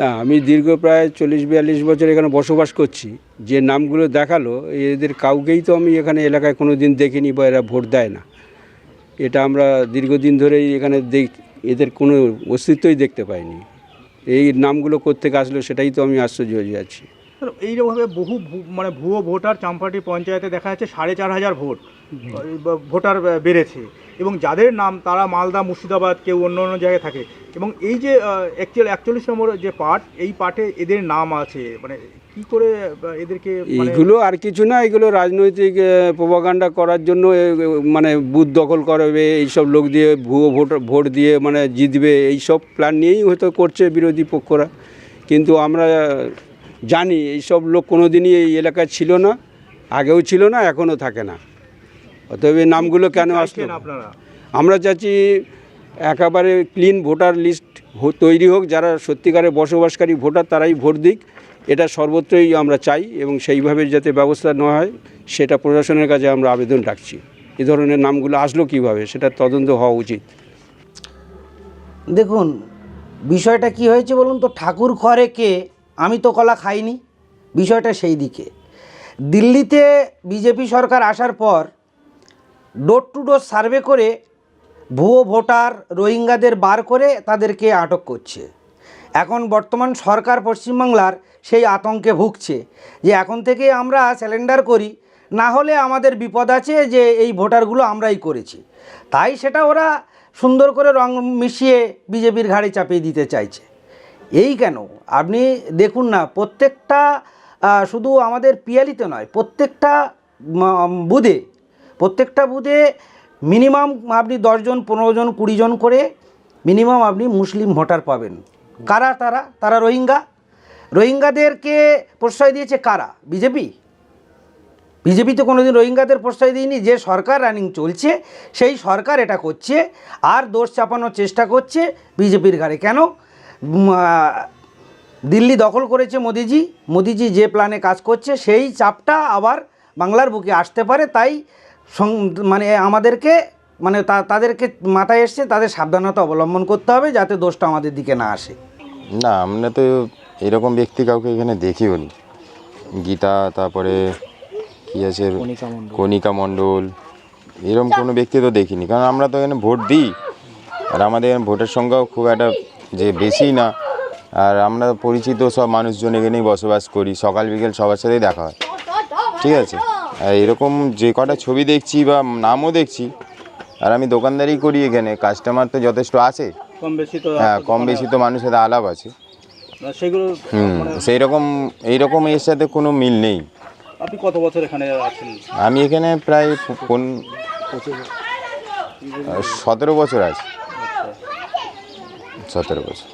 না, আমি দীর্ঘ প্রায় 40-42 বছর এখানে বসবাস করছি। যে নামগুলো দেখালো এদের কাউকেই তো আমি এখানে এলাকায় কোনো দিন দেখিনি বা এরা ভোট দেয় না। এটা আমরা দীর্ঘদিন ধরেই এখানে এদের কোনো অস্তিত্বই দেখতে পাইনি। এই নামগুলো কোত্থেকে আসলো সেটাই তো আমি আশ্চর্য হয়ে যাচ্ছি। এইভাবে বহু মানে ভুয়ো ভোটার চাম্পাটি পঞ্চায়েতে দেখা যাচ্ছে 4500 ভোট ভোটার বেড়েছে, এবং যাদের নাম তারা মালদা, মুর্শিদাবাদ, কেউ অন্য অন্য জায়গায় থাকে, এবং এই যে 41 নম্বর যে পার্ট, এই পার্টে এদের নাম আছে, মানে কি করে এদেরকে এইগুলো আর কিছু না, এগুলো রাজনৈতিক প্রোপাগান্ডা করার জন্য মানে বুথ দখল করবে, এইসব লোক দিয়ে ভুয়ো ভোট দিয়ে মানে জিতবে, এইসব প্ল্যান নিয়েই হয়তো করছে বিরোধী পক্ষরা। কিন্তু আমরা জানি এইসব লোক কোনো দিনই এই এলাকায় ছিল না, আগেও ছিল না, এখনও থাকে না। অতএব এই নামগুলো কেন আসলো? আমরা চাচ্ছি একেবারে ক্লিন ভোটার লিস্ট তৈরি হোক, যারা সত্যিকারে বসবাসকারী ভোটার তারাই ভোট দিক, এটা সর্বত্রই আমরা চাই, এবং সেইভাবে যাতে ব্যবস্থা নেওয়া হয় সেটা প্রশাসনের কাছে আমরা আবেদন রাখছি। এ ধরনের নামগুলো আসলো কিভাবে সেটা তদন্ত হওয়া উচিত। দেখুন, বিষয়টা কি হয়েছে বলুন তো, ঠাকুর ঘরে কে, আমি তো কলা খাইনি, বিষয়টা সেই দিকে। দিল্লিতে বিজেপি সরকার আসার পর ডোর টু ডোর সার্ভে করে ভুয়ো ভোটার রোহিঙ্গাদের বার করে তাদেরকে আটক করছে। এখন বর্তমান সরকার পশ্চিমবাংলার সেই আতঙ্কে ভুগছে যে এখন থেকে আমরা স্যালেন্ডার করি, না হলে আমাদের বিপদ আছে, যে এই ভোটারগুলো আমরাই করেছি। তাই সেটা ওরা সুন্দর করে রং মিশিয়ে বিজেপির ঘাড়ে চাপিয়ে দিতে চাইছে। এই কেন আপনি দেখুন না, প্রত্যেকটা শুধু আমাদের পিয়ালিতে নয়, প্রত্যেকটা বুথে মিনিমাম আপনি 10 জন, 15 জন, 20 জন করে মিনিমাম আপনি মুসলিম ভোটার পাবেন। কারা তারা রোহিঙ্গাদেরকে প্রশ্রয় দিয়েছে কারা? বিজেপি তো কোনোদিন রোহিঙ্গাদের প্রশ্রয় দিয়নি। যে সরকার রানিং চলছে সেই সরকার এটা করছে, আর দোষ চাপানোর চেষ্টা করছে বিজেপির ঘাড়ে। কেন? দিল্লি দখল করেছে মোদিজি যে প্ল্যানে কাজ করছে সেই চাপটা আবার বাংলার বুকে আসতে পারে। তাই মানে আমাদেরকে মানে তাদেরকে মাথায় এসছে, তাদের সাবধানতা অবলম্বন করতে হবে যাতে দোষটা আমাদের দিকে না আসে। না, আমরা তো এরকম ব্যক্তি কাউকে এখানে দেখিও নি। গীতা, তারপরে কী আছে কণিকা মণ্ডল, এরকম কোনো ব্যক্তি তো দেখিনি। কারণ আমরা তো এখানে ভোট দিই, আর আমাদের ভোটের সংখ্যাও খুব একটা যে বেশি না, আর আমরা পরিচিত সব মানুষজন এখানেই বসবাস করি, সকাল বিকেল সবার সাথেই দেখা হয়, ঠিক আছে। আর এরকম যে কটা ছবি দেখছি বা নামও দেখছি, আর আমি দোকানদারি করি এখানে, কাস্টমার তো যথেষ্ট আছে, কম বেশি তো মানুষের আলাপ আছে সেইরকম, এইরকম এর সাথে কোনো মিল নেই। আপনি কত বছর এখানে আছেন? আমি এখানে প্রায় 17 বছর আছি, 17 বছর।